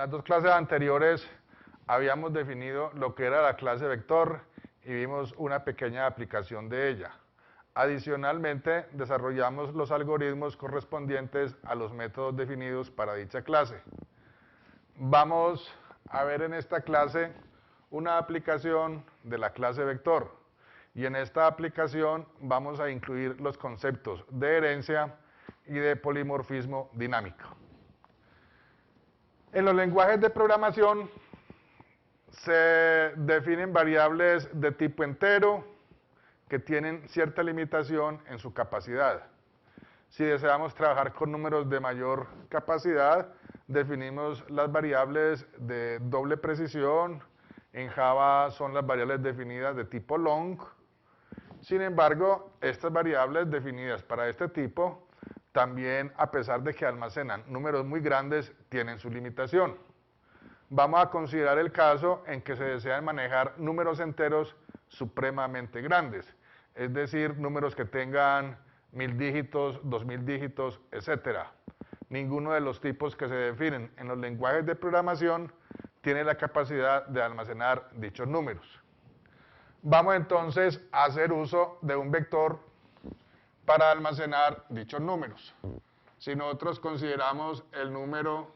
las dos clases anteriores habíamos definido lo que era la clase vector y vimos una pequeña aplicación de ella. Adicionalmente, desarrollamos los algoritmos correspondientes a los métodos definidos para dicha clase. Vamos a ver en esta clase una aplicación de la clase vector. Y en esta aplicación vamos a incluir los conceptos de herencia y de polimorfismo dinámico. En los lenguajes de programación se definen variables de tipo entero que tienen cierta limitación en su capacidad. Si deseamos trabajar con números de mayor capacidad, definimos las variables de doble precisión. En Java son las variables definidas de tipo long. Sin embargo, estas variables definidas para este tipo, también a pesar de que almacenan números muy grandes, tienen su limitación. Vamos a considerar el caso en que se desean manejar números enteros supremamente grandes, es decir, números que tengan 1000 dígitos, 2000 dígitos, etc. Ninguno de los tipos que se definen en los lenguajes de programación tiene la capacidad de almacenar dichos números. Vamos entonces a hacer uso de un vector para almacenar dichos números. Si nosotros consideramos el número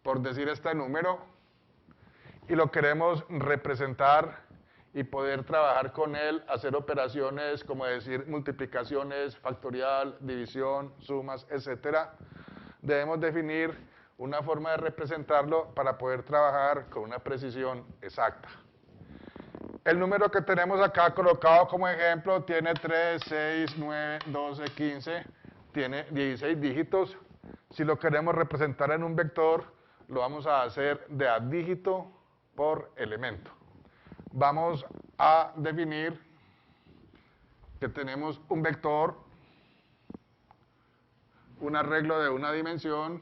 por decir este número, y lo queremos representar y poder trabajar con él, hacer operaciones como decir multiplicaciones, factorial, división, sumas, etc. Debemos definir una forma de representarlo para poder trabajar con una precisión exacta. El número que tenemos acá colocado como ejemplo tiene 3, 6, 9, 12, 15, tiene 16 dígitos. Si lo queremos representar en un vector, lo vamos a hacer de a dígito por elemento. Vamos a definir que tenemos un vector, un arreglo de una dimensión,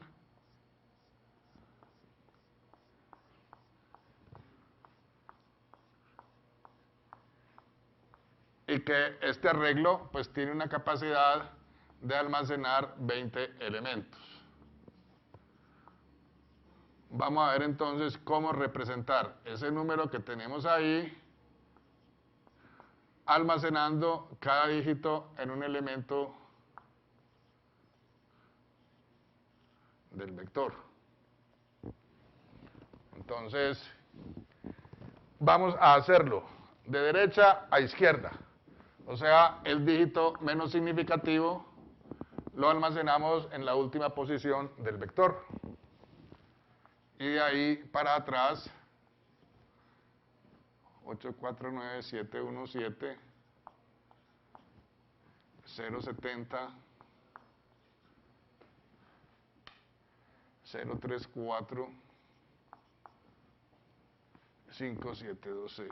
y que este arreglo pues tiene una capacidad de almacenar 20 elementos. Vamos a ver entonces cómo representar ese número que tenemos ahí, almacenando cada dígito en un elemento del vector. Entonces, vamos a hacerlo de derecha a izquierda. O sea, el dígito menos significativo lo almacenamos en la última posición del vector. Y de ahí para atrás, 849717, 070, 034, 5726.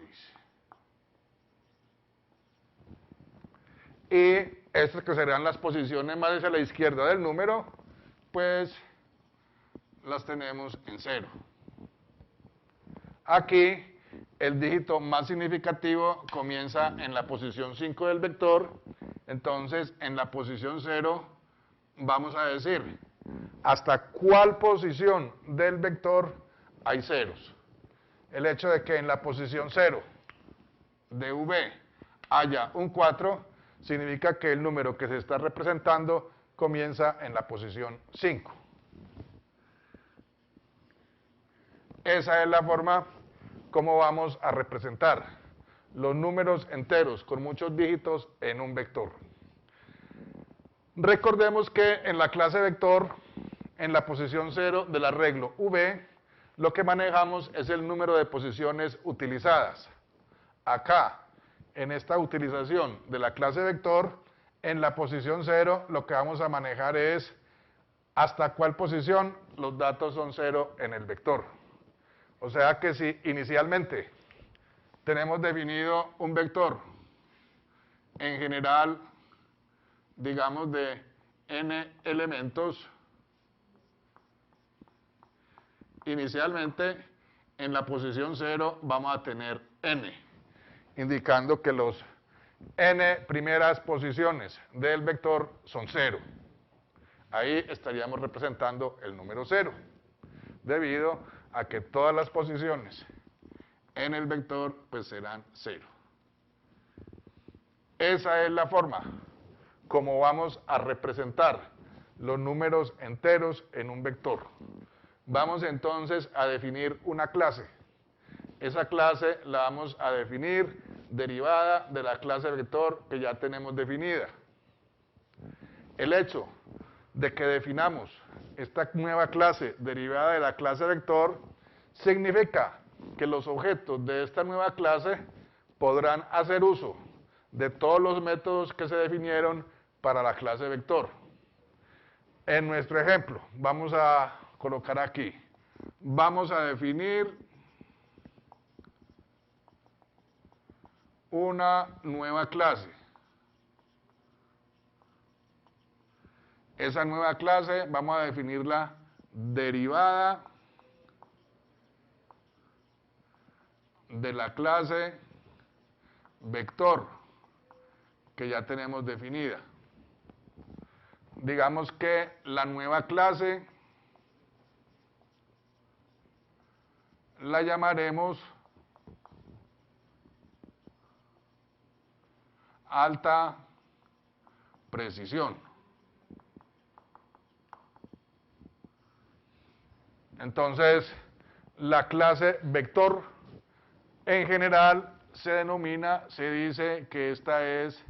Y estas que serán las posiciones más hacia la izquierda del número, pues las tenemos en 0. Aquí el dígito más significativo comienza en la posición 5 del vector, entonces en la posición 0 vamos a decir hasta cuál posición del vector hay ceros. El hecho de que en la posición 0 de V haya un 4 significa que el número que se está representando comienza en la posición 5. Esa es la forma como vamos a representar los números enteros con muchos dígitos en un vector. Recordemos que en la clase vector, en la posición 0 del arreglo V, lo que manejamos es el número de posiciones utilizadas. Acá, en esta utilización de la clase vector, en la posición 0 lo que vamos a manejar es hasta cuál posición los datos son 0 en el vector. O sea que si inicialmente tenemos definido un vector en general, digamos de n elementos, inicialmente en la posición 0 vamos a tener n, indicando que los n primeras posiciones del vector son 0. Ahí estaríamos representando el número 0, debido a que todas las posiciones en el vector pues serán 0. Esa es la forma como vamos a representar los números enteros en un vector. Vamos entonces a definir una clase. Esa clase la vamos a definir derivada de la clase vector que ya tenemos definida. El hecho de que definamos esta nueva clase derivada de la clase vector significa que los objetos de esta nueva clase podrán hacer uso de todos los métodos que se definieron para la clase vector. En nuestro ejemplo, vamos a colocar aquí, vamos a definir una nueva clase. Esa nueva clase vamos a definirla derivada de la clase vector que ya tenemos definida. Digamos que la nueva clase la llamaremos alta precisión. Entonces, la clase vector en general se denomina, se dice que esta es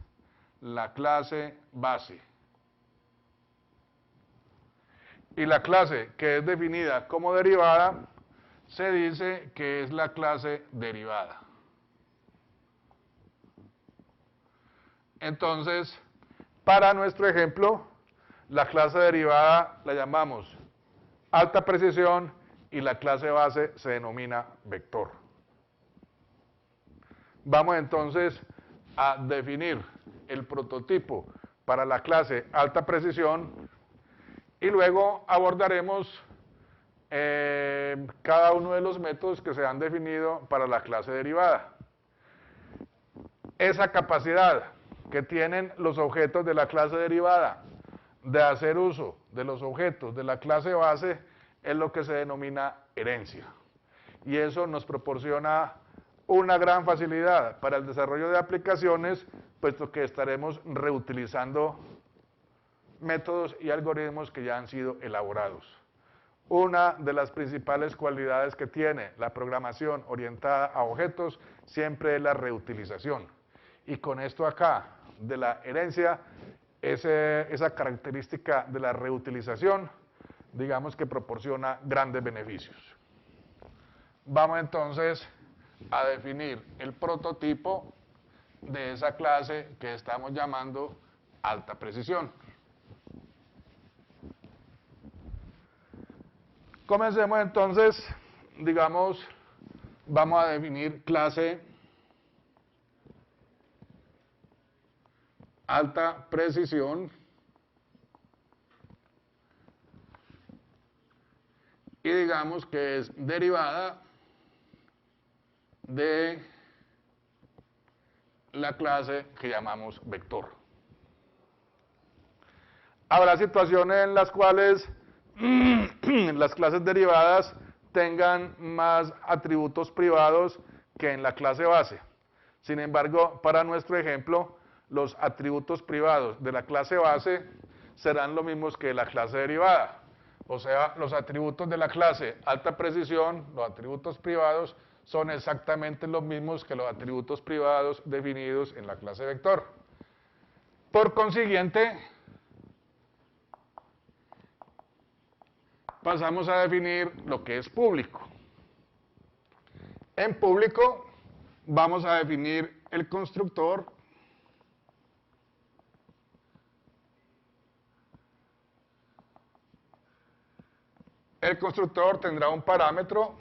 la clase base. Y la clase que es definida como derivada se dice que es la clase derivada. Entonces, para nuestro ejemplo, la clase derivada la llamamos alta precisión y la clase base se denomina vector. Vamos entonces a definir el prototipo para la clase alta precisión y luego abordaremos cada uno de los métodos que se han definido para la clase derivada. Esa capacidad que tienen los objetos de la clase derivada de hacer uso de los objetos de la clase base es lo que se denomina herencia. Y eso nos proporciona una gran facilidad para el desarrollo de aplicaciones, puesto que estaremos reutilizando métodos y algoritmos que ya han sido elaborados. Una de las principales cualidades que tiene la programación orientada a objetos siempre es la reutilización. Y con esto acá, de la herencia, esa característica de la reutilización, digamos que proporciona grandes beneficios. Vamos entonces a definir el prototipo de esa clase que estamos llamando alta precisión. Comencemos entonces, digamos, vamos a definir clase alta precisión y digamos que es derivada de la clase que llamamos vector. Habrá situaciones en las cuales las clases derivadas tengan más atributos privados que en la clase base. Sin embargo, para nuestro ejemplo, los atributos privados de la clase base serán los mismos que de la clase derivada. O sea, los atributos de la clase alta precisión, los atributos privados, son exactamente los mismos que los atributos privados definidos en la clase vector. Por consiguiente, pasamos a definir lo que es público. En público vamos a definir el constructor tendrá un parámetro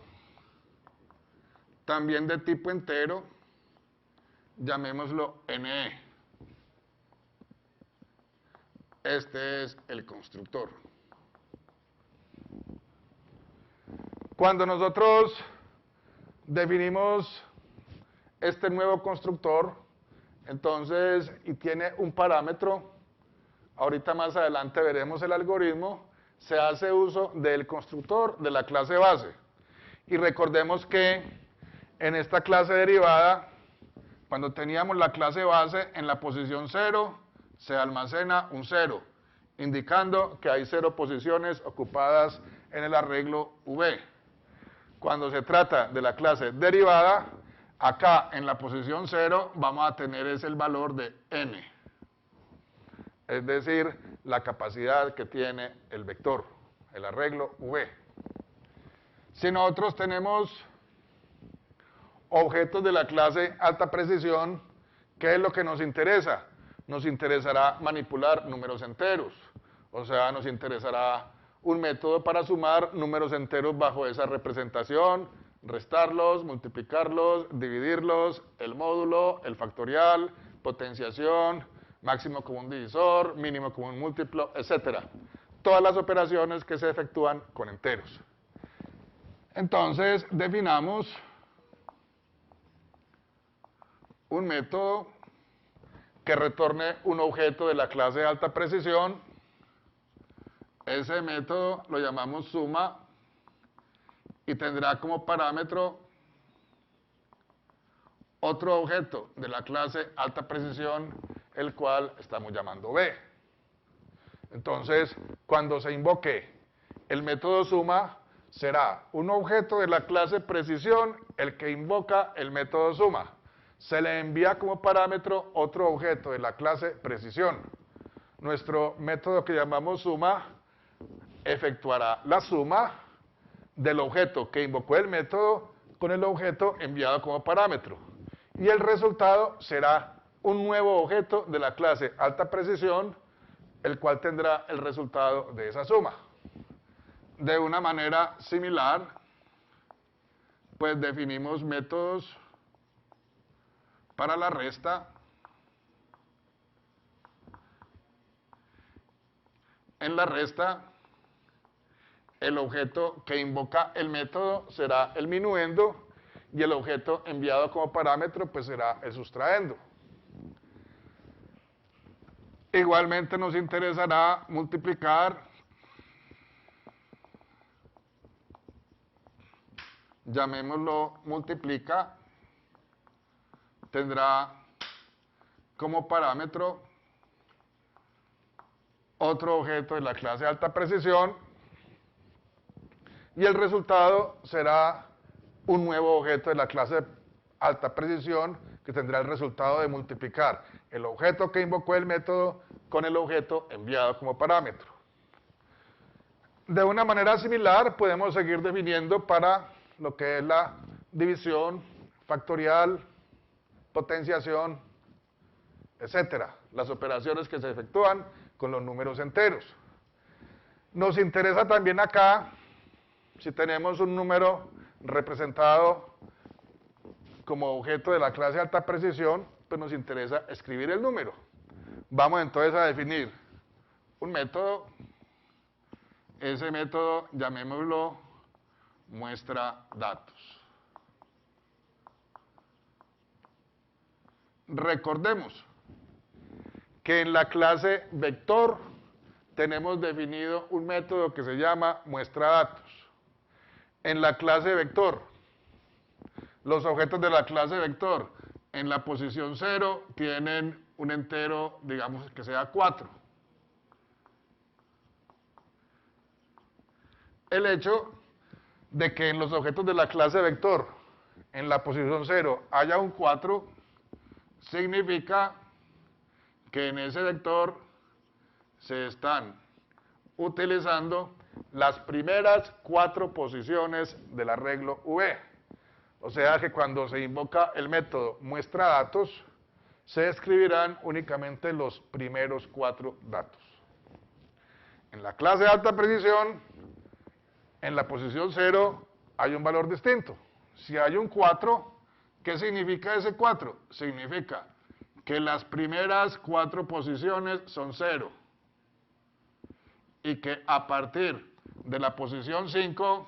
también de tipo entero, llamémoslo NE. Este es el constructor. Cuando nosotros definimos este nuevo constructor, Entonces, y tiene un parámetro, ahorita más adelante veremos el algoritmo, se hace uso del constructor de la clase base. Y recordemos que en esta clase derivada, cuando teníamos la clase base, en la posición 0 se almacena un 0, indicando que hay 0 posiciones ocupadas en el arreglo V. Cuando se trata de la clase derivada, acá en la posición 0 vamos a tener ese el valor de n, es decir, la capacidad que tiene el vector, el arreglo V. Si nosotros tenemos objetos de la clase alta precisión, ¿qué es lo que nos interesa? Nos interesará manipular números enteros, o sea, nos interesará un método para sumar números enteros bajo esa representación, restarlos, multiplicarlos, dividirlos, el módulo, el factorial, potenciación, máximo común divisor, mínimo común múltiplo, etc. Todas las operaciones que se efectúan con enteros. Entonces, definamos un método que retorne un objeto de la clase de alta precisión. Ese método lo llamamos suma y tendrá como parámetro otro objeto de la clase alta precisión, el cual estamos llamando B. Entonces, cuando se invoque el método suma, será un objeto de la clase precisión el que invoca el método suma. Se le envía como parámetro otro objeto de la clase precisión. Nuestro método que llamamos suma efectuará la suma del objeto que invocó el método con el objeto enviado como parámetro. Y el resultado será un nuevo objeto de la clase alta precisión, el cual tendrá el resultado de esa suma. De una manera similar, pues definimos métodos para la resta. En la resta, el objeto que invoca el método será el minuendo y el objeto enviado como parámetro pues será el sustraendo. Igualmente nos interesará multiplicar, llamémoslo multiplica, tendrá como parámetro otro objeto de la clase alta precisión y el resultado será un nuevo objeto de la clase alta precisión que tendrá el resultado de multiplicar el objeto que invocó el método con el objeto enviado como parámetro. De una manera similar podemos seguir definiendo para lo que es la división, factorial, potenciación, etcétera, las operaciones que se efectúan con los números enteros. Nos interesa también acá, si tenemos un número representado como objeto de la clase alta precisión, pues nos interesa escribir el número. Vamos entonces a definir un método. Ese método, llamémoslo muestra datos. Recordemos que en la clase vector tenemos definido un método que se llama muestra datos. En la clase vector, los objetos de la clase vector en la posición 0 tienen un entero, digamos que sea 4. El hecho de que en los objetos de la clase vector en la posición 0 haya un 4 significa que en ese vector se están utilizando las primeras 4 posiciones del arreglo V. O sea que cuando se invoca el método muestra datos, se escribirán únicamente los primeros 4 datos. En la clase de alta precisión, en la posición 0 hay un valor distinto. Si hay un 4, ¿qué significa ese 4? Significa que las primeras 4 posiciones son 0 y que a partir de la posición 5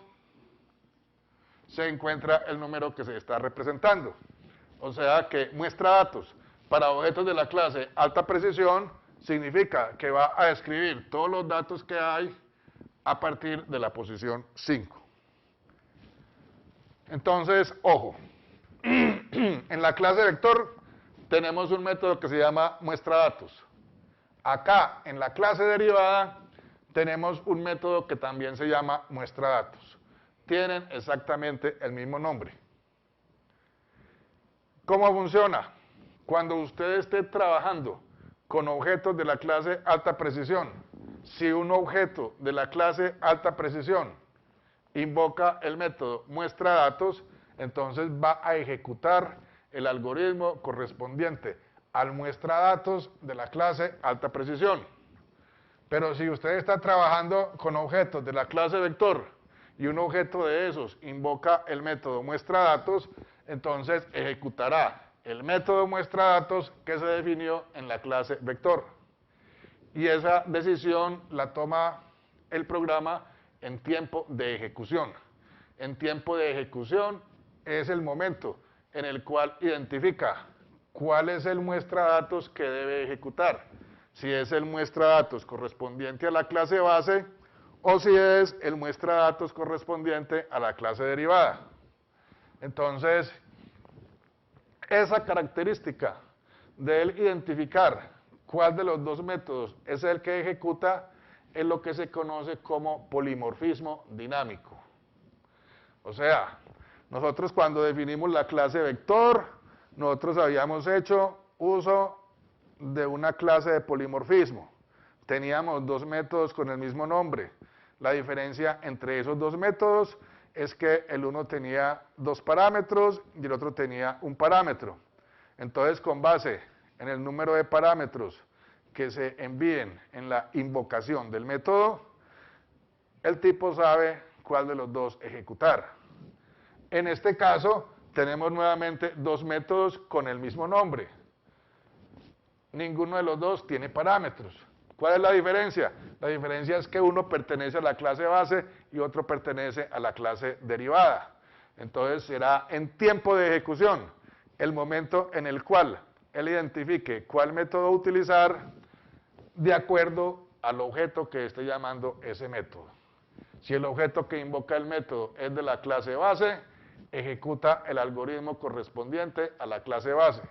se encuentra el número que se está representando. O sea que muestra datos para objetos de la clase alta precisión significa que va a escribir todos los datos que hay a partir de la posición 5. Entonces, ojo, en la clase vector tenemos un método que se llama muestra datos. Acá, en la clase derivada, tenemos un método que también se llama muestra datos. Tienen exactamente el mismo nombre. ¿Cómo funciona? Cuando usted esté trabajando con objetos de la clase alta precisión, si un objeto de la clase alta precisión invoca el método muestra datos, entonces va a ejecutar el algoritmo correspondiente al muestra datos de la clase alta precisión. Pero si usted está trabajando con objetos de la clase vector y un objeto de esos invoca el método muestra datos, entonces ejecutará el método muestra datos que se definió en la clase vector. Y esa decisión la toma el programa en tiempo de ejecución. En tiempo de ejecución es el momento en el cual identifica cuál es el muestra datos que debe ejecutar. Si es el muestra datos correspondiente a la clase base o si es el muestra datos correspondiente a la clase derivada. Entonces, esa característica de él identificar cuál de los dos métodos es el que ejecuta es lo que se conoce como polimorfismo dinámico. O sea, nosotros cuando definimos la clase vector, nosotros habíamos hecho uso de una clase de polimorfismo. Teníamos dos métodos con el mismo nombre. La diferencia entre esos dos métodos es que el uno tenía dos parámetros y el otro tenía un parámetro. Entonces, con base en el número de parámetros que se envíen en la invocación del método, el tipo sabe cuál de los dos ejecutar. En este caso, tenemos nuevamente dos métodos con el mismo nombre. Ninguno de los dos tiene parámetros. ¿Cuál es la diferencia? La diferencia es que uno pertenece a la clase base y otro pertenece a la clase derivada. Entonces será en tiempo de ejecución el momento en el cual él identifique cuál método utilizar de acuerdo al objeto que esté llamando ese método. Si el objeto que invoca el método es de la clase base, ejecuta el algoritmo correspondiente a la clase base.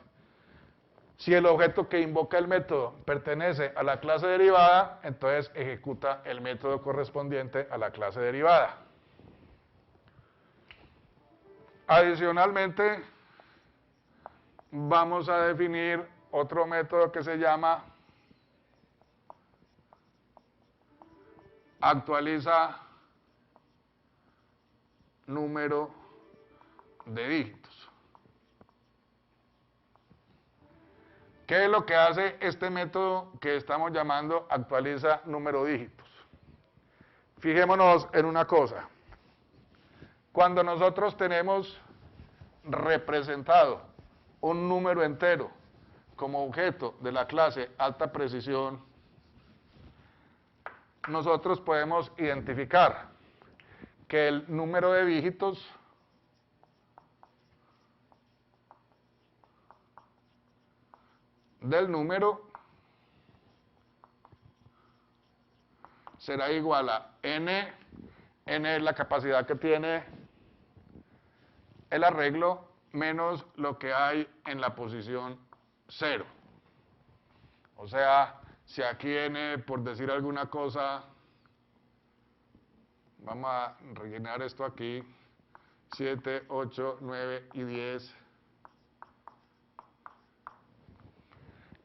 Si el objeto que invoca el método pertenece a la clase derivada, entonces ejecuta el método correspondiente a la clase derivada. Adicionalmente, vamos a definir otro método que se llama actualiza número de dígitos. ¿Qué es lo que hace este método que estamos llamando actualiza número de dígitos? Fijémonos en una cosa. Cuando nosotros tenemos representado un número entero como objeto de la clase alta precisión, nosotros podemos identificar que el número de dígitos del número será igual a n. N es la capacidad que tiene el arreglo menos lo que hay en la posición 0. O sea, si aquí n, por decir alguna cosa, vamos a rellenar esto aquí, 7, 8, 9 y 10.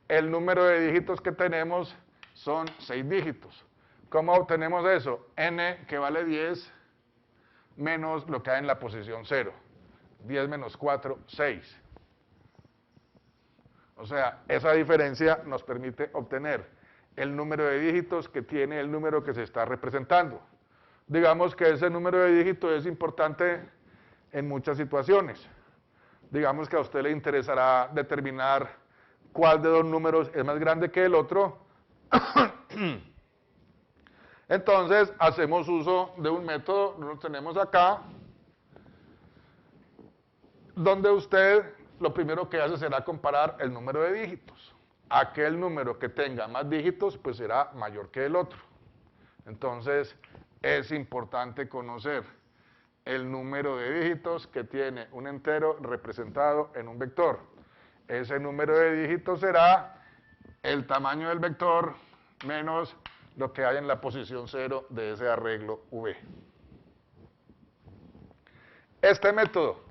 El número de dígitos que tenemos son 6 dígitos. ¿Cómo obtenemos eso? N, que vale 10, menos lo que hay en la posición 0. 10 menos 4, 6. O sea, esa diferencia nos permite obtener el número de dígitos que tiene el número que se está representando. Digamos que ese número de dígitos es importante en muchas situaciones. Digamos que a usted le interesará determinar cuál de dos números es más grande que el otro. Entonces, hacemos uso de un método, lo tenemos acá, donde usted lo primero que hace será comparar el número de dígitos. Aquel número que tenga más dígitos, pues será mayor que el otro. Entonces, es importante conocer el número de dígitos que tiene un entero representado en un vector. Ese número de dígitos será el tamaño del vector menos lo que hay en la posición 0 de ese arreglo V. Este método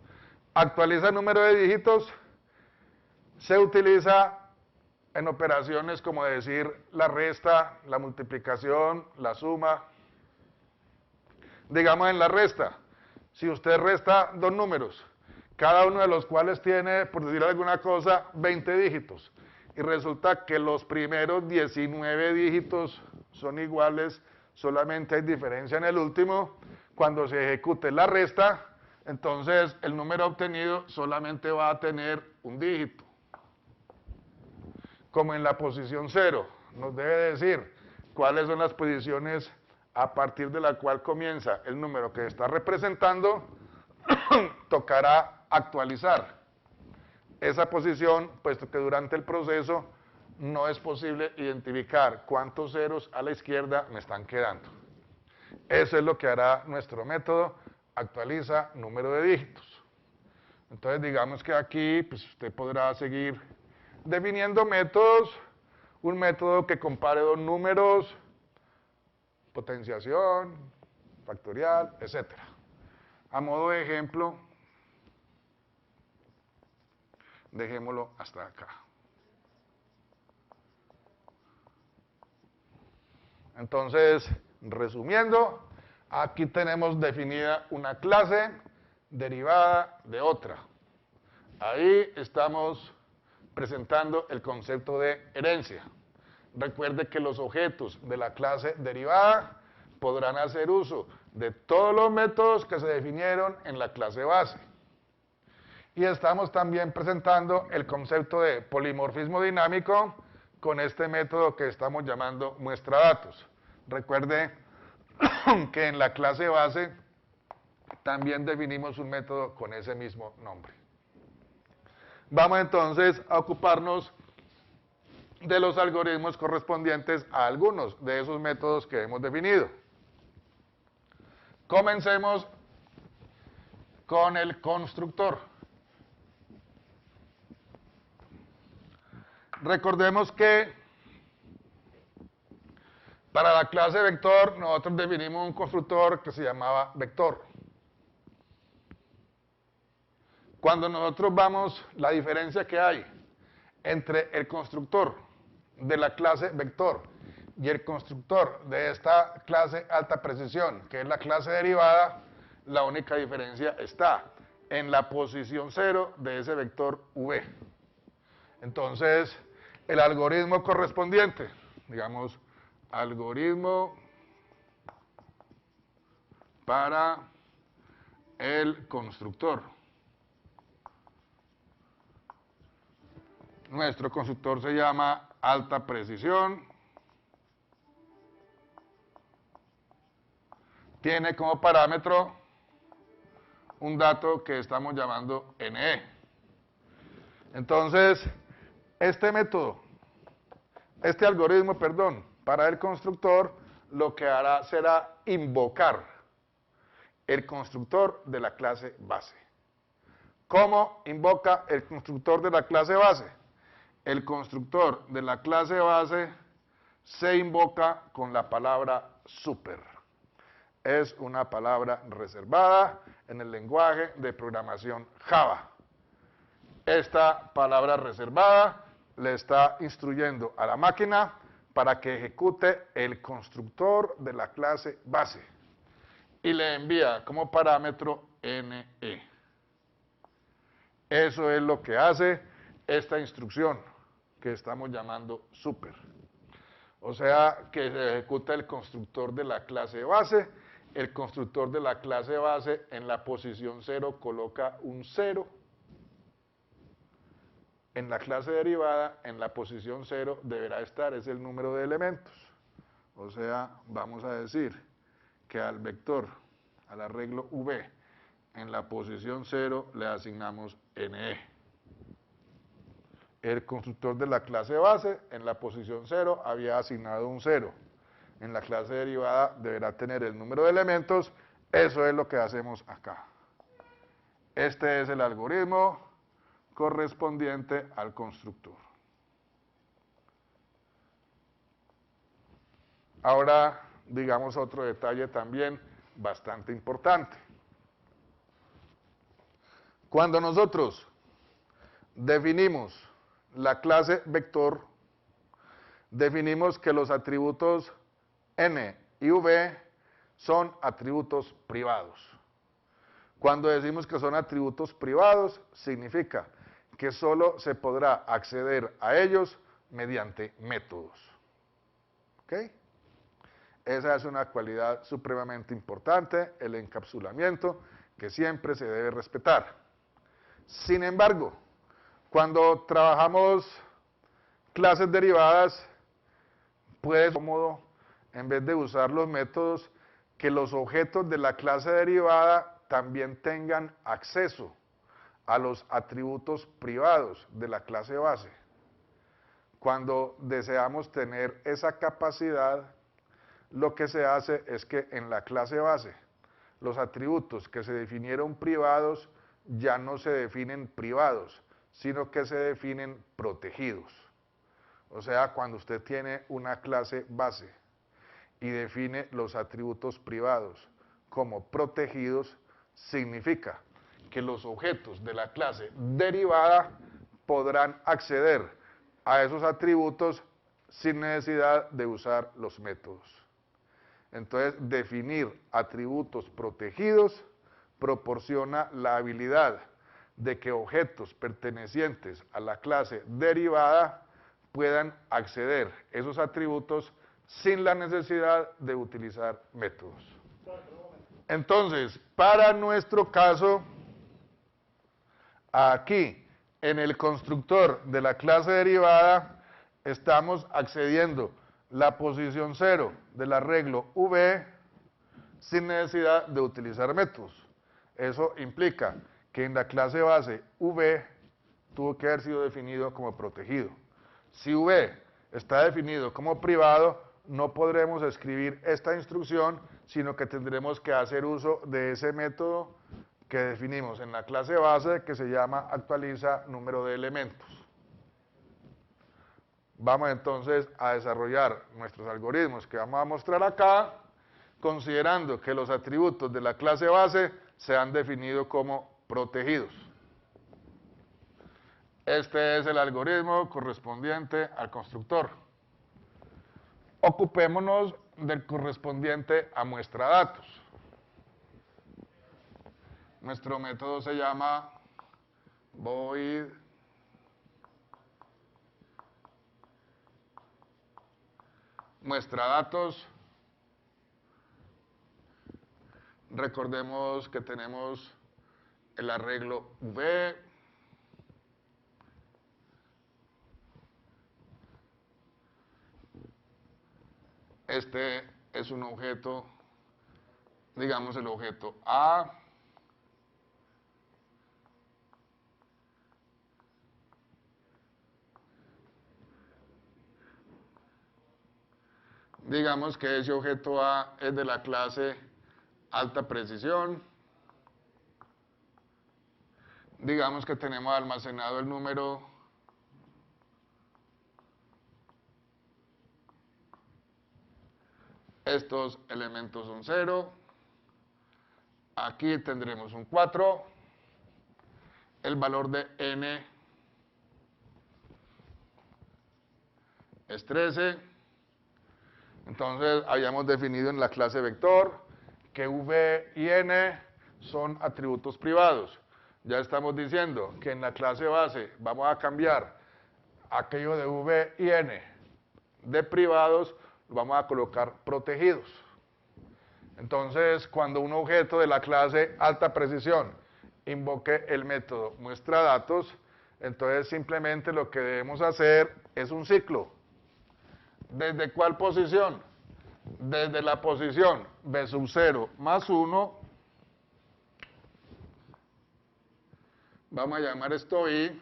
actualiza el número de dígitos, se utiliza en operaciones como decir la resta, la multiplicación, la suma. Digamos en la resta, si usted resta dos números, cada uno de los cuales tiene, por decir alguna cosa, 20 dígitos, y resulta que los primeros 19 dígitos son iguales, solamente hay diferencia en el último, cuando se ejecute la resta, entonces el número obtenido solamente va a tener un dígito. Como en la posición 0, nos debe decir cuáles son las posiciones a partir de la cual comienza el número que está representando, tocará actualizar esa posición, puesto que durante el proceso no es posible identificar cuántos ceros a la izquierda me están quedando. Eso es lo que hará nuestro método, actualiza número de dígitos. Entonces digamos que aquí pues usted podrá seguir definiendo métodos, un método que compare dos números, potenciación, factorial, etc. A modo de ejemplo, dejémoslo hasta acá. Entonces, resumiendo, aquí tenemos definida una clase derivada de otra. Ahí estamos presentando el concepto de herencia. Recuerde que los objetos de la clase derivada podrán hacer uso de todos los métodos que se definieron en la clase base. Y estamos también presentando el concepto de polimorfismo dinámico con este método que estamos llamando muestradatos. Recuerde que en la clase base también definimos un método con ese mismo nombre. Vamos entonces a ocuparnos de los algoritmos correspondientes a algunos de esos métodos que hemos definido. Comencemos con el constructor. Recordemos que para la clase vector nosotros definimos un constructor que se llamaba vector. Cuando nosotros vamos, la diferencia que hay entre el constructor de la clase vector y el constructor de esta clase alta precisión, que es la clase derivada, la única diferencia está en la posición 0 de ese vector V. Entonces, el algoritmo correspondiente, digamos, algoritmo para el constructor. Nuestro constructor se llama alta precisión. Tiene como parámetro un dato que estamos llamando NE. Entonces, este algoritmo, para el constructor, lo que hará será invocar el constructor de la clase base. ¿Cómo invoca el constructor de la clase base? El constructor de la clase base se invoca con la palabra super. Es una palabra reservada en el lenguaje de programación Java. Esta palabra reservada le está instruyendo a la máquina para que ejecute el constructor de la clase base y le envía como parámetro NE. Eso es lo que hace esta instrucción que estamos llamando super. O sea, que se ejecuta el constructor de la clase base. El constructor de la clase base en la posición 0 coloca un 0. En la clase derivada, en la posición 0 deberá estar, es el número de elementos. O sea, vamos a decir que al vector, al arreglo V, en la posición 0 le asignamos NE. el constructor de la clase base en la posición 0 había asignado un 0. En la clase derivada deberá tener el número de elementos. Eso es lo que hacemos acá. Este es el algoritmo correspondiente al constructor. Ahora, digamos otro detalle también bastante importante. Cuando nosotros definimos la clase vector, definimos que los atributos n y v son atributos privados. Cuando decimos que son atributos privados, significa que solo se podrá acceder a ellos mediante métodos. ¿Ok? Esa es una cualidad supremamente importante, el encapsulamiento, que siempre se debe respetar. Sin embargo, cuando trabajamos clases derivadas, puede ser cómodo, en vez de usar los métodos, que los objetos de la clase derivada también tengan acceso a los atributos privados de la clase base. Cuando deseamos tener esa capacidad, lo que se hace es que en la clase base, los atributos que se definieron privados ya no se definen privados, sino que se definen protegidos. O sea, cuando usted tiene una clase base y define los atributos privados como protegidos, significa que los objetos de la clase derivada podrán acceder a esos atributos sin necesidad de usar los métodos. Entonces, definir atributos protegidos proporciona la habilidad de que objetos pertenecientes a la clase derivada puedan acceder a esos atributos sin la necesidad de utilizar métodos. Entonces, para nuestro caso, aquí, en el constructor de la clase derivada, estamos accediendo la posición 0 del arreglo V sin necesidad de utilizar métodos. Eso implica que en la clase base V tuvo que haber sido definido como protegido. Si V está definido como privado, no podremos escribir esta instrucción, sino que tendremos que hacer uso de ese método que definimos en la clase base, que se llama actualiza número de elementos. Vamos entonces a desarrollar nuestros algoritmos que vamos a mostrar acá, considerando que los atributos de la clase base se han definido como protegidos. Este es el algoritmo correspondiente al constructor. Ocupémonos del correspondiente a muestradatos. Nuestro método se llama void muestradatos. Recordemos que tenemos el arreglo V, este es un objeto, digamos el objeto A, digamos que ese objeto A es de la clase alta precisión, digamos que tenemos almacenado el número estos elementos son 0, aquí tendremos un 4, el valor de n es 13, entonces habíamos definido en la clase vector que v y n son atributos privados. Ya estamos diciendo que en la clase base vamos a cambiar aquello de v y n de privados, lo vamos a colocar protegidos. Entonces, cuando un objeto de la clase alta precisión invoque el método muestradatos, entonces simplemente lo que debemos hacer es un ciclo. ¿Desde cuál posición? Desde la posición b sub 0 más 1, vamos a llamar esto i,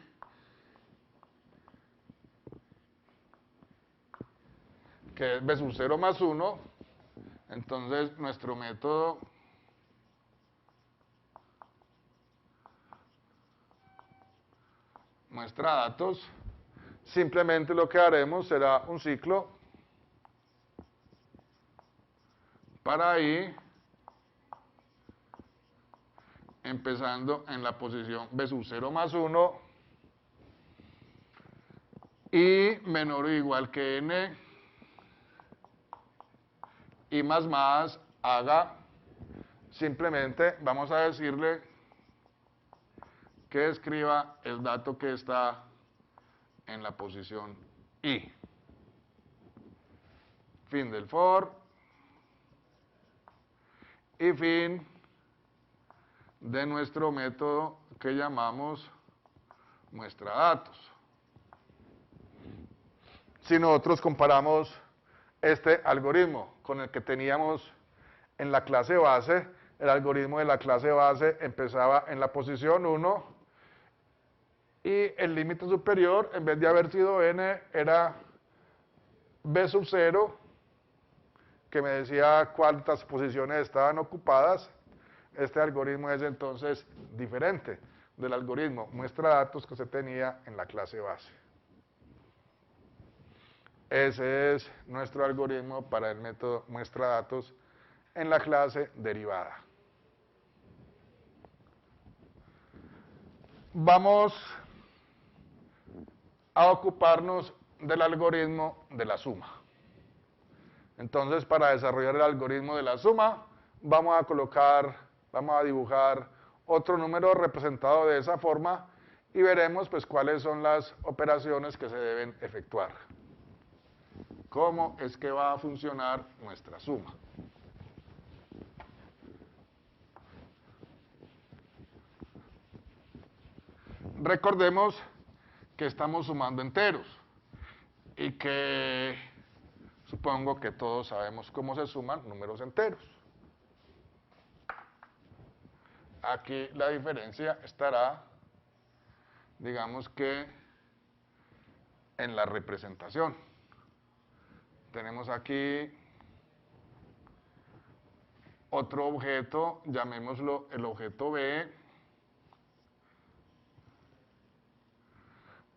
que es b sub 0 más 1. Entonces, nuestro método muestra datos, simplemente lo que haremos será un ciclo para i, empezando en la posición b sub 0 más 1, y menor o igual que n, y más haga, simplemente vamos a decirle que escriba el dato que está en la posición i. Fin del for y fin de nuestro método que llamamos muestra datos. Si nosotros comparamos este algoritmo con el que teníamos en la clase base, el algoritmo de la clase base empezaba en la posición 1 y el límite superior, en vez de haber sido n, era b sub 0, que me decía cuántas posiciones estaban ocupadas. Este algoritmo es entonces diferente del algoritmo muestra datos que se tenía en la clase base. Ese es nuestro algoritmo para el método muestra datos en la clase derivada. Vamos a ocuparnos del algoritmo de la suma. Entonces, para desarrollar el algoritmo de la suma, vamos a dibujar otro número representado de esa forma y veremos pues cuáles son las operaciones que se deben efectuar. ¿Cómo es que va a funcionar nuestra suma? Recordemos que estamos sumando enteros y que supongo que todos sabemos cómo se suman números enteros. Aquí la diferencia estará, digamos que, en la representación. Tenemos aquí otro objeto, llamémoslo el objeto B.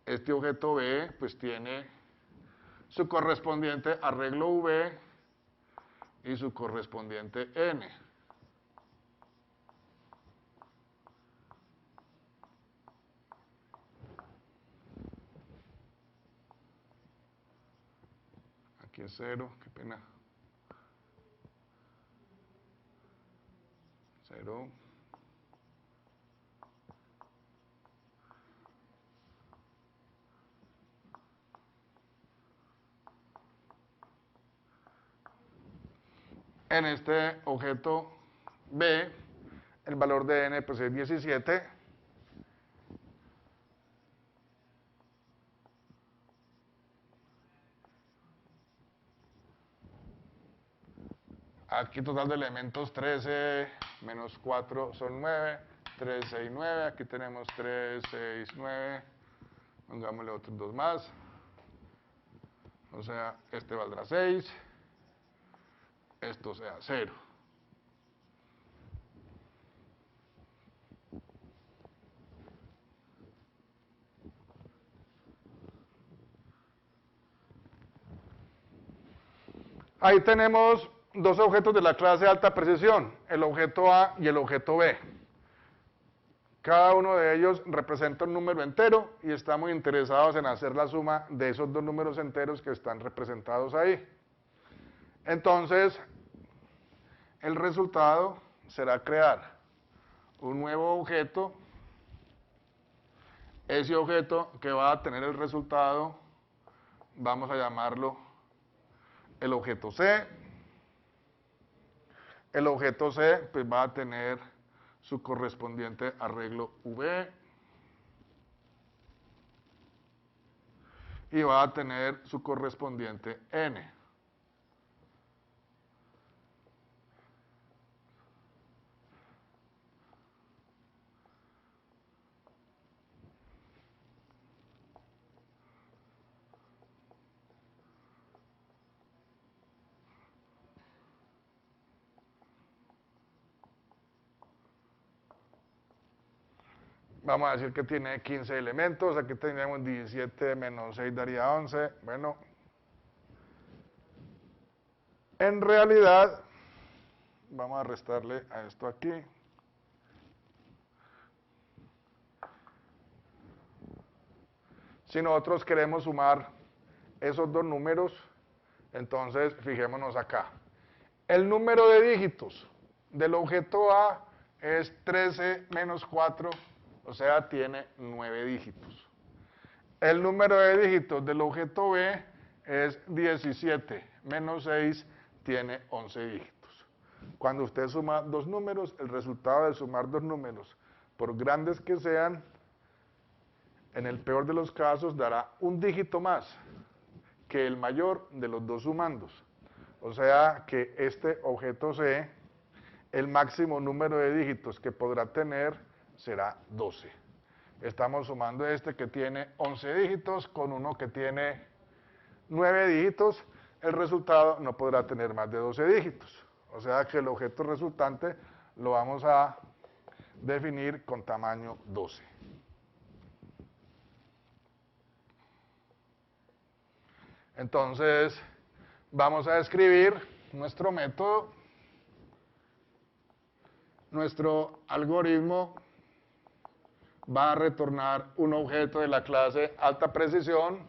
Este objeto B pues tiene su correspondiente arreglo V y su correspondiente N. Aquí es 0, qué pena. 0. En este objeto B, el valor de n pues es 17. Aquí total de elementos 13 menos 4 son 9, 3, 6, 9. Aquí tenemos 3, 6, 9. Pongámosle otros dos más. O sea, este valdrá 6. Esto sea 0. Ahí tenemos dos objetos de la clase de alta precisión, el objeto A y el objeto B. Cada uno de ellos representa un número entero y estamos interesados en hacer la suma de esos dos números enteros que están representados ahí. Entonces, el resultado será crear un nuevo objeto. Ese objeto que va a tener el resultado, vamos a llamarlo el objeto C. El objeto C pues va a tener su correspondiente arreglo V y va a tener su correspondiente N. Vamos a decir que tiene 15 elementos, aquí tendríamos 17 menos 6 daría 11. Bueno, en realidad, vamos a restarle a esto aquí. Si nosotros queremos sumar esos dos números, entonces fijémonos acá. El número de dígitos del objeto A es 13 menos 4, o sea, tiene 9 dígitos. El número de dígitos del objeto B es 17 menos 6, tiene 11 dígitos. Cuando usted suma dos números, el resultado de sumar dos números, por grandes que sean, en el peor de los casos dará un dígito más que el mayor de los dos sumandos. O sea que este objeto C, el máximo número de dígitos que podrá tener será 12. Estamos sumando este que tiene 11 dígitos con uno que tiene 9 dígitos. El resultado no podrá tener más de 12 dígitos. O sea que el objeto resultante lo vamos a definir con tamaño 12. Entonces, vamos a escribir nuestro método. Nuestro algoritmo va a retornar un objeto de la clase alta precisión.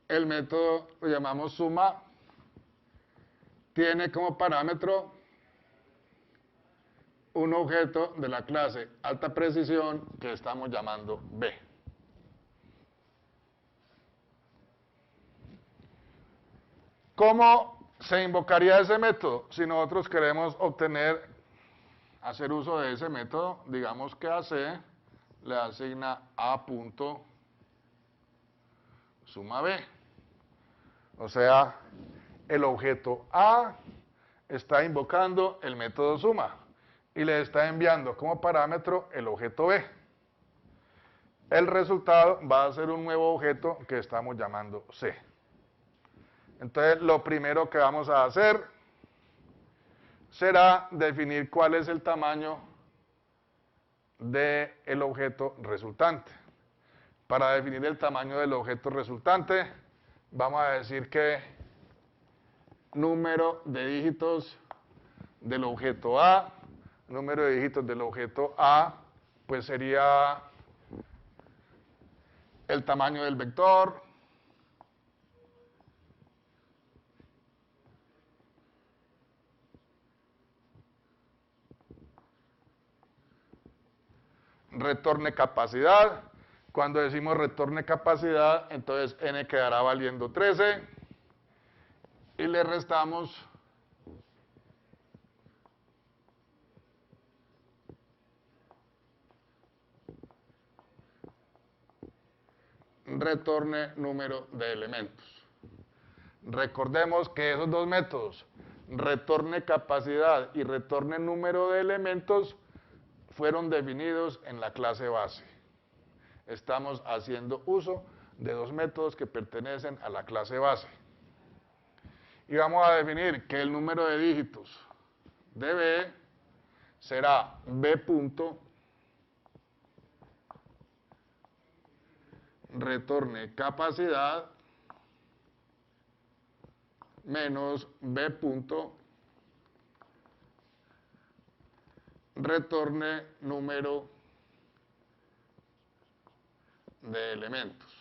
El método lo llamamos suma. Tiene como parámetro un objeto de la clase alta precisión que estamos llamando B. ¿Cómo se invocaría ese método? Si nosotros queremos hacer uso de ese método, digamos que a C le asigna A punto suma B. O sea, el objeto A está invocando el método suma y le está enviando como parámetro el objeto B. El resultado va a ser un nuevo objeto que estamos llamando C. Entonces, lo primero que vamos a hacer será definir cuál es el tamaño del objeto resultante. Para definir el tamaño del objeto resultante, vamos a decir que número de dígitos del objeto A, número de dígitos del objeto A, pues sería el tamaño del vector, retorne capacidad. Cuando decimos retorne capacidad, entonces n quedará valiendo 13 y le restamos retorne número de elementos. Recordemos que esos dos métodos, retorne capacidad y retorne número de elementos, fueron definidos en la clase base. Estamos haciendo uso de dos métodos que pertenecen a la clase base. Y vamos a definir que el número de dígitos de B será B punto retorne capacidad menos B punto retorne número de elementos.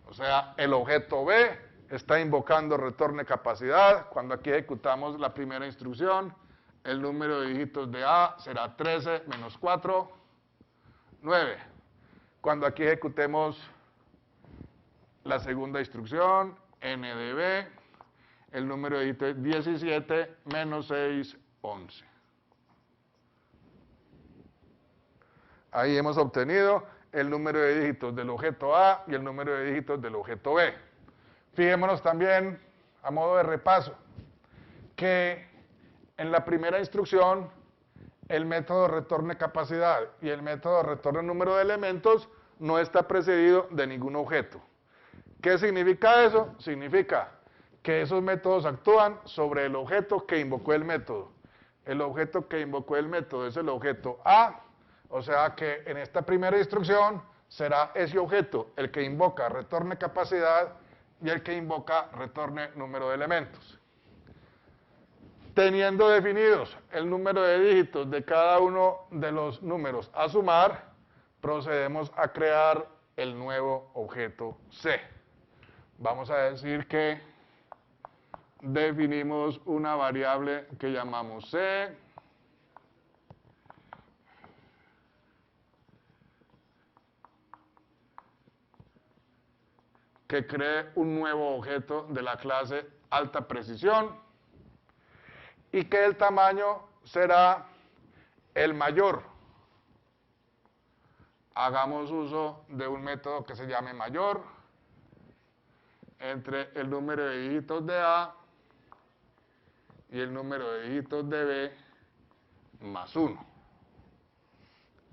O sea, el objeto B está invocando retorne capacidad. Cuando aquí ejecutamos la primera instrucción, el número de dígitos de A será 13 menos 4, 9. Cuando aquí ejecutemos la segunda instrucción, n de B, el número de dígitos es 17 menos 6, 11. Ahí hemos obtenido el número de dígitos del objeto A y el número de dígitos del objeto B. Fijémonos también, a modo de repaso, que en la primera instrucción el método retorne capacidad y el método retorne número de elementos no está precedido de ningún objeto. ¿Qué significa eso? Significa que esos métodos actúan sobre el objeto que invocó el método el objeto que invocó el método es el objeto A, o sea que en esta primera instrucción será ese objeto el que invoca retorne capacidad y el que invoca retorne número de elementos. Teniendo definidos el número de dígitos de cada uno de los números a sumar, procedemos a crear el nuevo objeto C. Vamos a decir que definimos una variable que llamamos C, que cree un nuevo objeto de la clase alta precisión y que el tamaño será el mayor. Hagamos uso de un método que se llame mayor entre el número de dígitos de A y el número de dígitos de B más 1.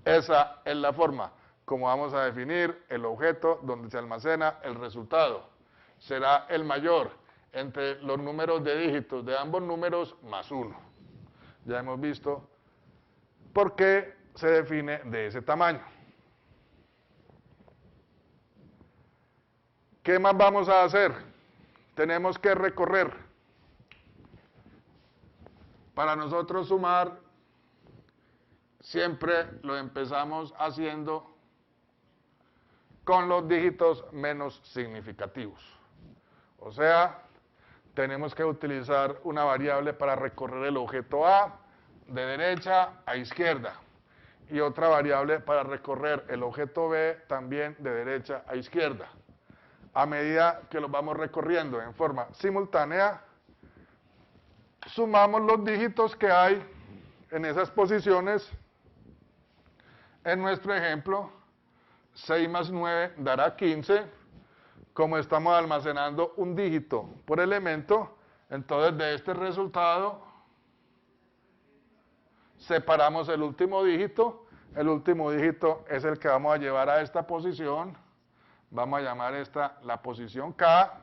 Esa es la forma como vamos a definir el objeto donde se almacena el resultado. Será el mayor entre los números de dígitos de ambos números más 1. Ya hemos visto por qué se define de ese tamaño. ¿Qué más vamos a hacer? Tenemos que recorrer. Para nosotros sumar, siempre lo empezamos haciendo con los dígitos menos significativos. O sea, tenemos que utilizar una variable para recorrer el objeto A de derecha a izquierda y otra variable para recorrer el objeto B también de derecha a izquierda. A medida que los vamos recorriendo en forma simultánea, sumamos los dígitos que hay en esas posiciones. En nuestro ejemplo, 6 más 9 dará 15. Como estamos almacenando un dígito por elemento, entonces de este resultado separamos el último dígito. El último dígito es el que vamos a llevar a esta posición. Vamos a llamar esta la posición K.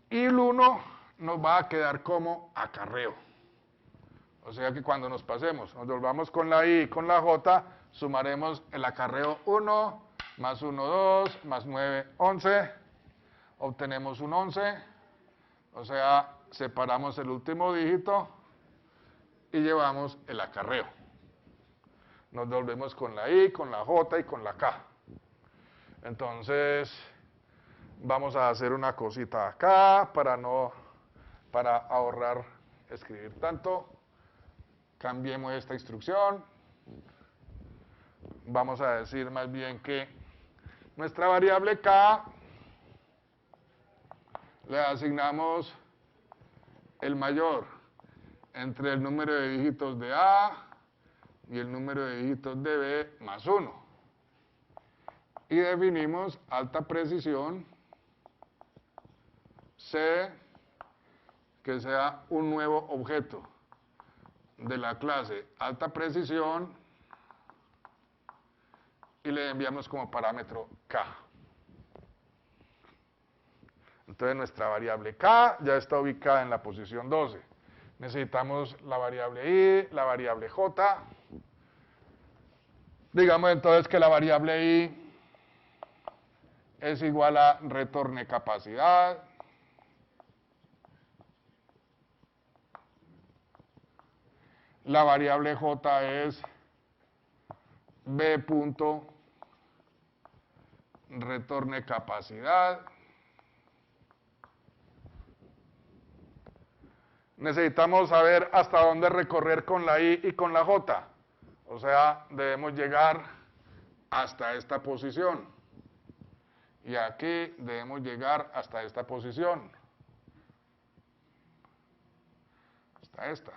Y el 1 nos va a quedar como acarreo. O sea que cuando nos pasemos, nos volvamos con la I y con la J, sumaremos el acarreo 1, más 1, 2, más 9, 11. Obtenemos un 11. O sea, separamos el último dígito y llevamos el acarreo. Nos volvemos con la I, con la J y con la K. Entonces, vamos a hacer una cosita acá para ahorrar escribir tanto. Cambiemos esta instrucción. Vamos a decir más bien que nuestra variable K le asignamos el mayor entre el número de dígitos de A y el número de dígitos de B más 1. Y definimos alta precisión C, que sea un nuevo objeto de la clase alta precisión y le enviamos como parámetro K. Entonces nuestra variable K ya está ubicada en la posición 12. Necesitamos la variable I, la variable J. Digamos entonces que la variable I es igual a retorne capacidad. La variable J es B punto retorne capacidad. Necesitamos saber hasta dónde recorrer con la I y con la J. O sea, debemos llegar hasta esta posición. Y aquí debemos llegar hasta esta posición. Hasta esta.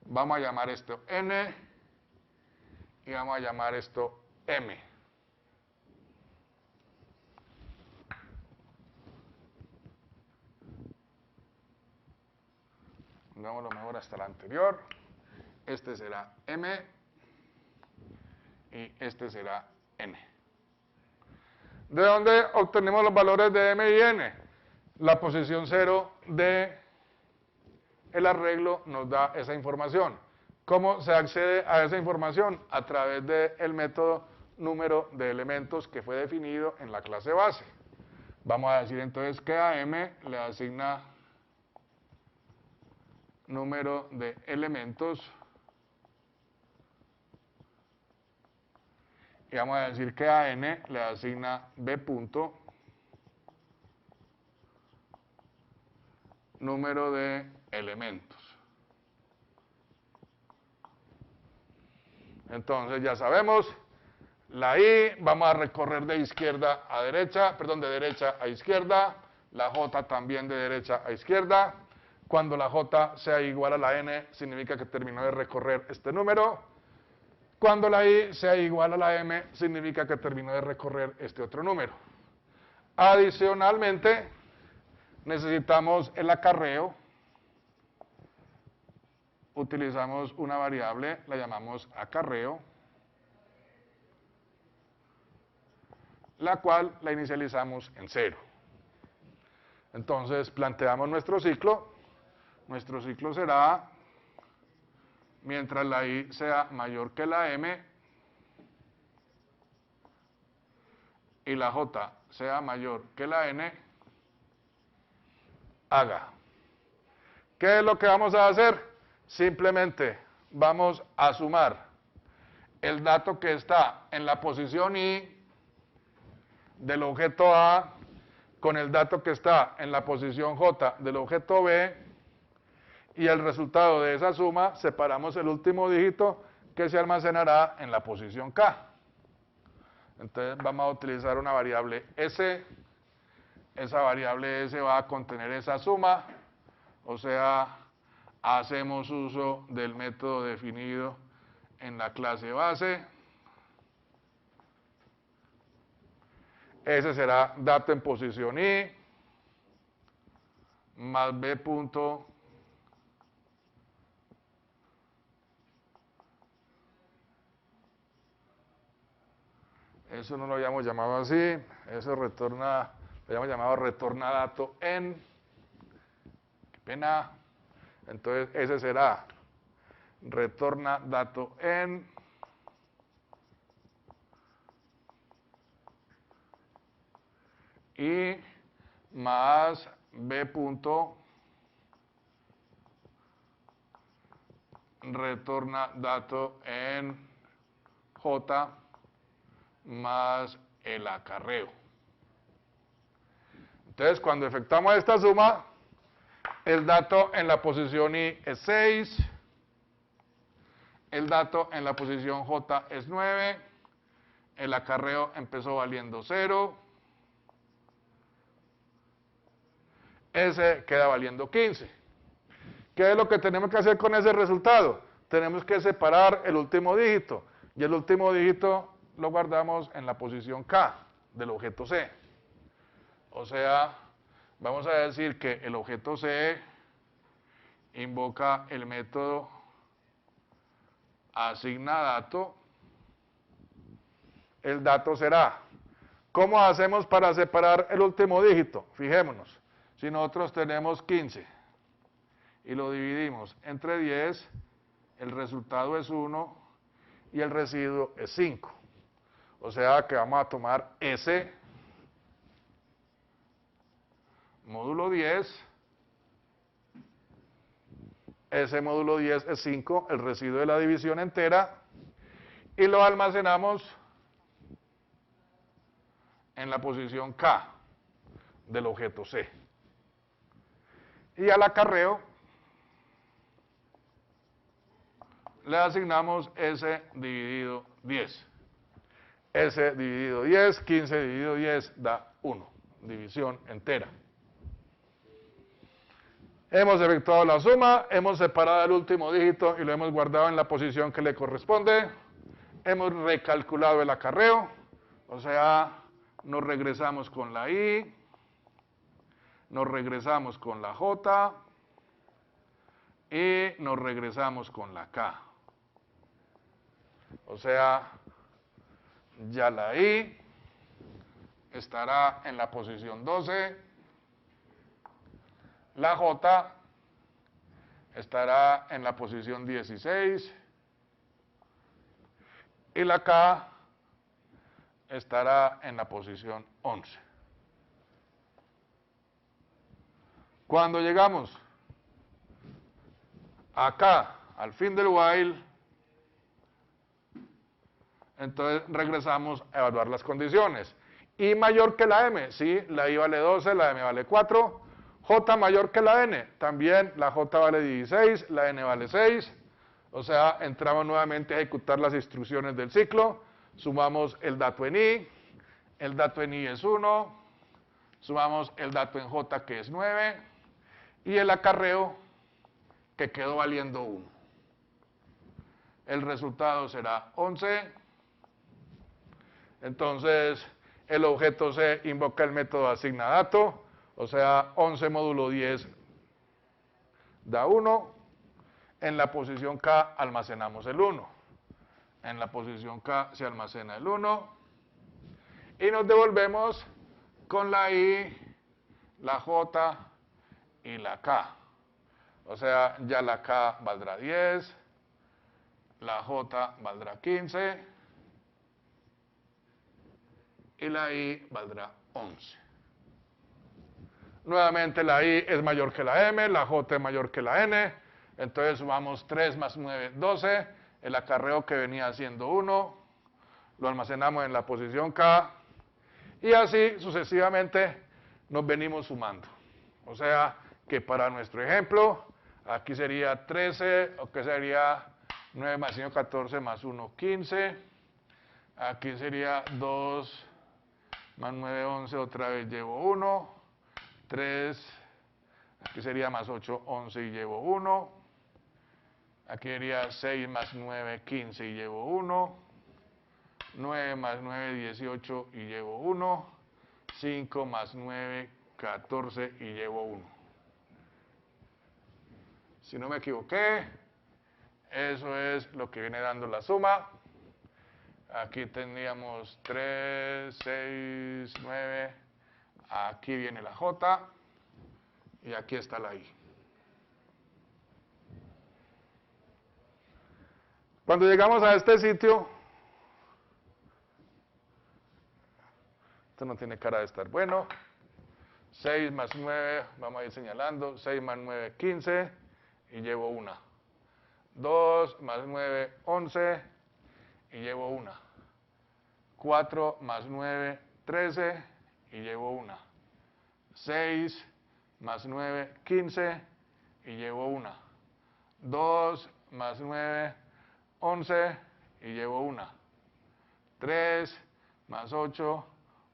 Vamos a llamar esto N y vamos a llamar esto M. Pongámoslo mejor hasta la anterior. Este será M y este será N. ¿De dónde obtenemos los valores de M y N? La posición 0 de el arreglo nos da esa información. ¿Cómo se accede a esa información? A través del método número de elementos que fue definido en la clase base. Vamos a decir entonces que a M le asigna número de elementos y vamos a decir que a N le asigna B punto número de elementos. Entonces ya sabemos, la I vamos a recorrer de izquierda a derecha, perdón, de derecha a izquierda, la J también de derecha a izquierda. Cuando la J sea igual a la N, significa que terminó de recorrer este número. Cuando la I sea igual a la M, significa que terminó de recorrer este otro número. Adicionalmente, necesitamos el acarreo. Utilizamos una variable, la llamamos acarreo, la cual la inicializamos en 0. Entonces, planteamos nuestro ciclo. Nuestro ciclo será, mientras la I sea mayor que la M y la J sea mayor que la N, haga. ¿Qué es lo que vamos a hacer? Simplemente vamos a sumar el dato que está en la posición I del objeto A con el dato que está en la posición J del objeto B, y el resultado de esa suma separamos el último dígito que se almacenará en la posición K. Entonces vamos a utilizar una variable S. Esa variable S va a contener esa suma, o sea, hacemos uso del método definido en la clase base. Ese será dato en posición I más B punto eso no lo habíamos llamado así, eso retorna, lo habíamos llamado retorna dato en, qué pena. Entonces ese será retorna dato en y más B punto retorna dato en J más el acarreo. Entonces cuando efectuamos esta suma, el dato en la posición I es 6, el dato en la posición J es 9, el acarreo empezó valiendo 0, S queda valiendo 15. ¿Qué es lo que tenemos que hacer con ese resultado? Tenemos que separar el último dígito, y el último dígito lo guardamos en la posición K del objeto C. O sea, vamos a decir que el objeto C invoca el método asigna dato. El dato será, ¿cómo hacemos para separar el último dígito? Fijémonos, si nosotros tenemos 15 y lo dividimos entre 10, el resultado es 1 y el residuo es 5. O sea que vamos a tomar S módulo 10, ese módulo 10 es 5, el residuo de la división entera, y lo almacenamos en la posición K del objeto C. Y al acarreo le asignamos S dividido 10. S dividido 10, 15 dividido 10 da 1, división entera. Hemos efectuado la suma, hemos separado el último dígito y lo hemos guardado en la posición que le corresponde. Hemos recalculado el acarreo, o sea, nos regresamos con la I, nos regresamos con la J y nos regresamos con la K. O sea, ya la I estará en la posición 12, la J estará en la posición 16 y la K estará en la posición 11. Cuando llegamos acá, al fin del while, entonces regresamos a evaluar las condiciones. I mayor que la M, sí, la I vale 12, la M vale 4. J mayor que la N, también la J vale 16, la N vale 6. O sea, entramos nuevamente a ejecutar las instrucciones del ciclo, sumamos el dato en I, el dato en I es 1, sumamos el dato en J que es 9, y el acarreo que quedó valiendo 1. El resultado será 11. Entonces, el objeto C invoca el método asigna dato, o sea, 11 módulo 10 da 1. En la posición K almacenamos el 1. En la posición K se almacena el 1. Y nos devolvemos con la I, la J y la K. O sea, ya la K valdrá 10, la J valdrá 15 y la I valdrá 11. Nuevamente la I es mayor que la M, la J es mayor que la N, entonces sumamos 3 más 9, 12, el acarreo que venía siendo 1, lo almacenamos en la posición K, y así sucesivamente nos venimos sumando. O sea que para nuestro ejemplo, aquí sería 13, o que sería 9 más 5, 14 más 1, 15, aquí sería 2 más 9, 11, otra vez llevo 1, 3, aquí sería más 8, 11 y llevo 1, aquí sería 6 más 9, 15 y llevo 1, 9 más 9, 18 y llevo 1, 5 más 9, 14 y llevo 1. Si no me equivoqué, eso es lo que viene dando la suma. Aquí tendríamos 3, 6, 9, aquí viene la J y aquí está la I. Cuando llegamos a este sitio, esto no tiene cara de estar bueno, 6 más 9, vamos a ir señalando, 6 más 9, 15 y llevo 1. 2 más 9, 11 y llevo 1. 4 más 9, 13 y llevo 1. 6 más 9, 15 y llevo 1. 2 más 9, 11 y llevo 1. 3 más 8,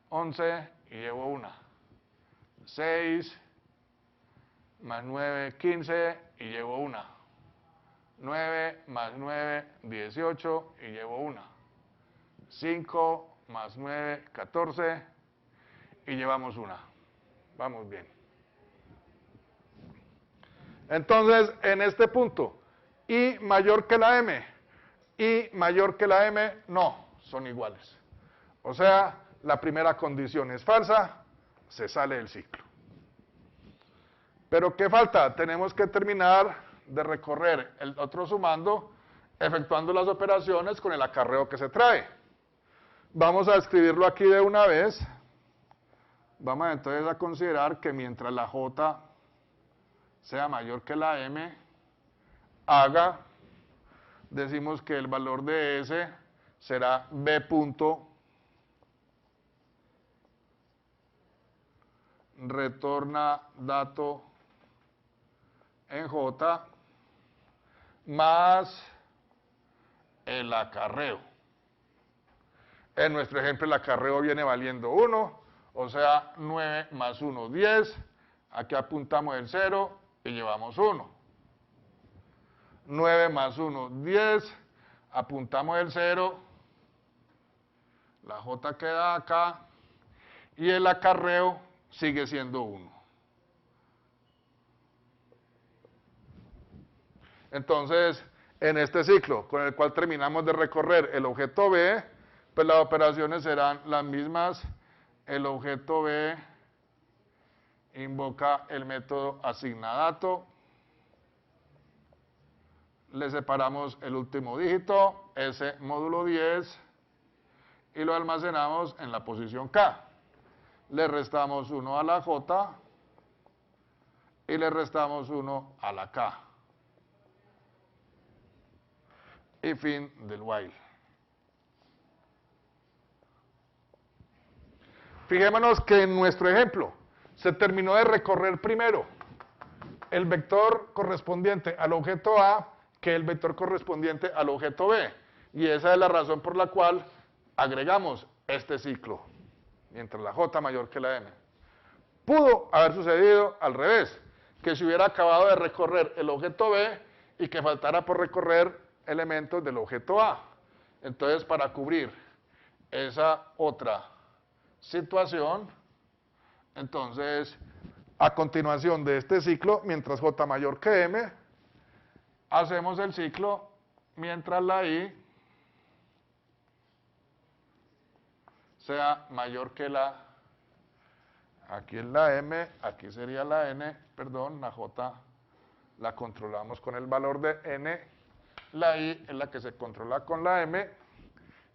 11 y llevo 1. 6 más 9, 15 y llevo 1. 9 más 9, 18 y llevo 1. 5 más 9, 14 y llevamos 1. Vamos bien. Entonces, en este punto, I mayor que la M, I mayor que la M, no, son iguales. O sea, la primera condición es falsa, se sale del ciclo. Pero ¿qué falta? Tenemos que terminar de recorrer el otro sumando, efectuando las operaciones con el acarreo que se trae. Vamos a escribirlo aquí de una vez. Vamos entonces a considerar que mientras la J sea mayor que la M, haga, decimos que el valor de S será B punto retorna dato en J más el acarreo. En nuestro ejemplo el acarreo viene valiendo 1, o sea 9 más 1, 10. Aquí apuntamos el 0 y llevamos 1. 9 más 1, 10. Apuntamos el 0. La J queda acá. Y el acarreo sigue siendo 1. Entonces, en este ciclo con el cual terminamos de recorrer el objeto B, pues las operaciones serán las mismas. El objeto B invoca el método asigna dato. le separamos el último dígito, ese módulo 10, y lo almacenamos en la posición K. Le restamos 1 a la J y le restamos 1 a la K. Y fin del while. Fijémonos que en nuestro ejemplo se terminó de recorrer primero el vector correspondiente al objeto A que el vector correspondiente al objeto B. Y esa es la razón por la cual agregamos este ciclo, mientras la J mayor que la M. Pudo haber sucedido al revés, que se hubiera acabado de recorrer el objeto B y que faltara por recorrer elementos del objeto A. Entonces, para cubrir esa otra situación, entonces, a continuación de este ciclo, mientras J mayor que M, hacemos el ciclo mientras la I sea mayor que la, aquí es la M, aquí sería la N, perdón, la J la controlamos con el valor de N, la I es la que se controla con la M,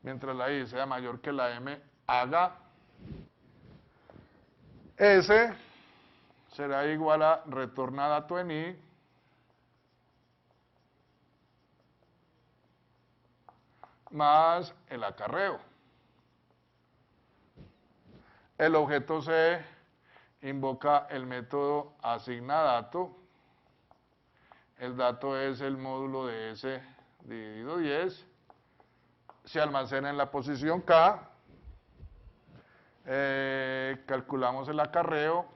mientras la I sea mayor que la M, haga S será igual a retorna dato en I más el acarreo. El objeto C invoca el método asigna dato. El dato es el módulo de S dividido 10. Se almacena en la posición K. Calculamos el acarreo.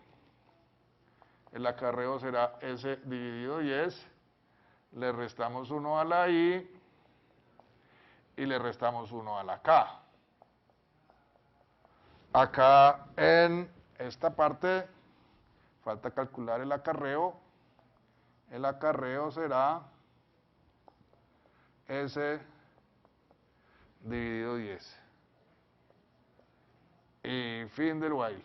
El acarreo será S dividido 10. Le restamos 1 a la I y le restamos 1 a la K. Acá en esta parte falta calcular el acarreo. El acarreo será S dividido 10. Y fin del while.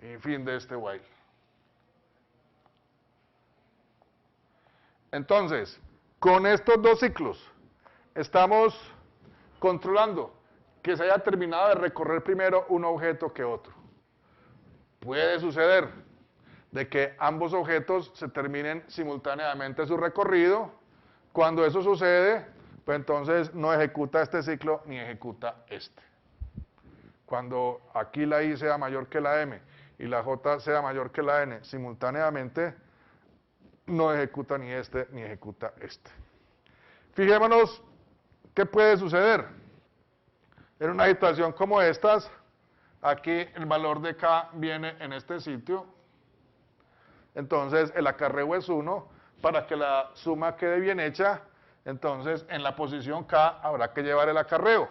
Y fin de este while. Entonces, con estos dos ciclos, estamos controlando que se haya terminado de recorrer primero un objeto que otro. Puede suceder de que ambos objetos se terminen simultáneamente su recorrido. Cuando eso sucede, pues entonces no ejecuta este ciclo ni ejecuta este. Cuando aquí la I sea mayor que la M y la J sea mayor que la N simultáneamente, no ejecuta ni este ni ejecuta este. Fijémonos qué puede suceder. En una situación como estas, aquí el valor de K viene en este sitio. Entonces el acarreo es 1. Para que la suma quede bien hecha, entonces en la posición K habrá que llevar el acarreo.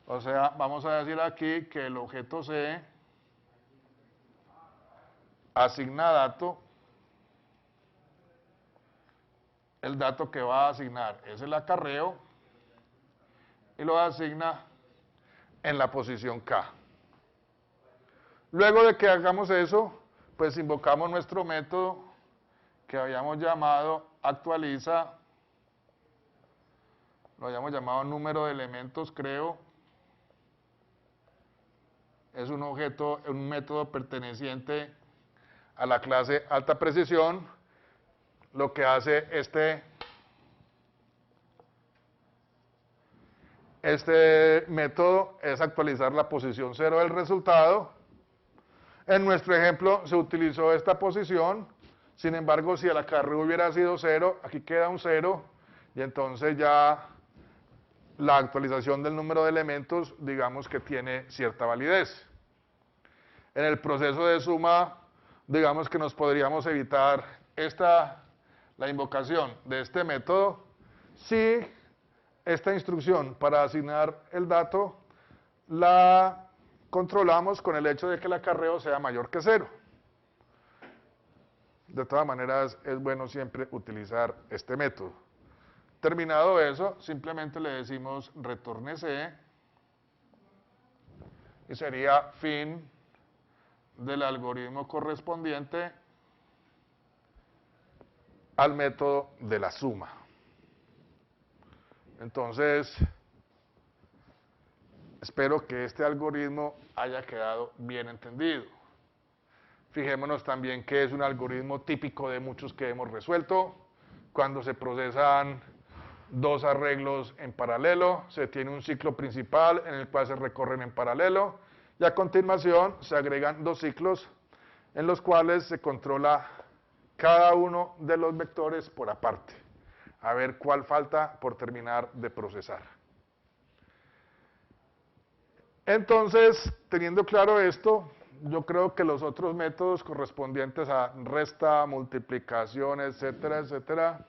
O sea, vamos a decir aquí que el objeto C asigna dato. El dato que va a asignar es el acarreo y lo asigna en la posición K. Luego de que hagamos eso, pues invocamos nuestro método que habíamos llamado actualiza, lo habíamos llamado número de elementos, creo. Es un objeto, un método perteneciente a la clase alta precisión. Lo que hace este método es actualizar la posición 0 del resultado. En nuestro ejemplo se utilizó esta posición. Sin embargo, si el acarreo hubiera sido 0, aquí queda un 0, y entonces ya la actualización del número de elementos, digamos que tiene cierta validez. En el proceso de suma, digamos que nos podríamos evitar la invocación de este método si esta instrucción para asignar el dato la controlamos con el hecho de que el acarreo sea mayor que 0. De todas maneras, es bueno siempre utilizar este método. Terminado eso, simplemente le decimos retórnese y sería fin del algoritmo correspondiente al método de la suma. Entonces, espero que este algoritmo haya quedado bien entendido. Fijémonos también que es un algoritmo típico de muchos que hemos resuelto. Cuando se procesan dos arreglos en paralelo, se tiene un ciclo principal en el cual se recorren en paralelo y a continuación se agregan dos ciclos en los cuales se controla cada uno de los vectores por aparte. A ver cuál falta por terminar de procesar. Entonces, teniendo claro esto, yo creo que los otros métodos correspondientes a resta, multiplicación, etcétera, etcétera,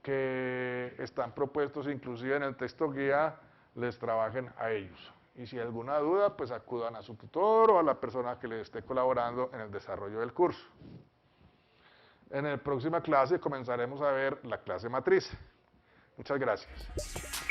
que están propuestos inclusive en el texto guía, les trabajen a ellos. Y si hay alguna duda, pues acudan a su tutor o a la persona que les esté colaborando en el desarrollo del curso. En la próxima clase comenzaremos a ver la clase matriz. Muchas gracias.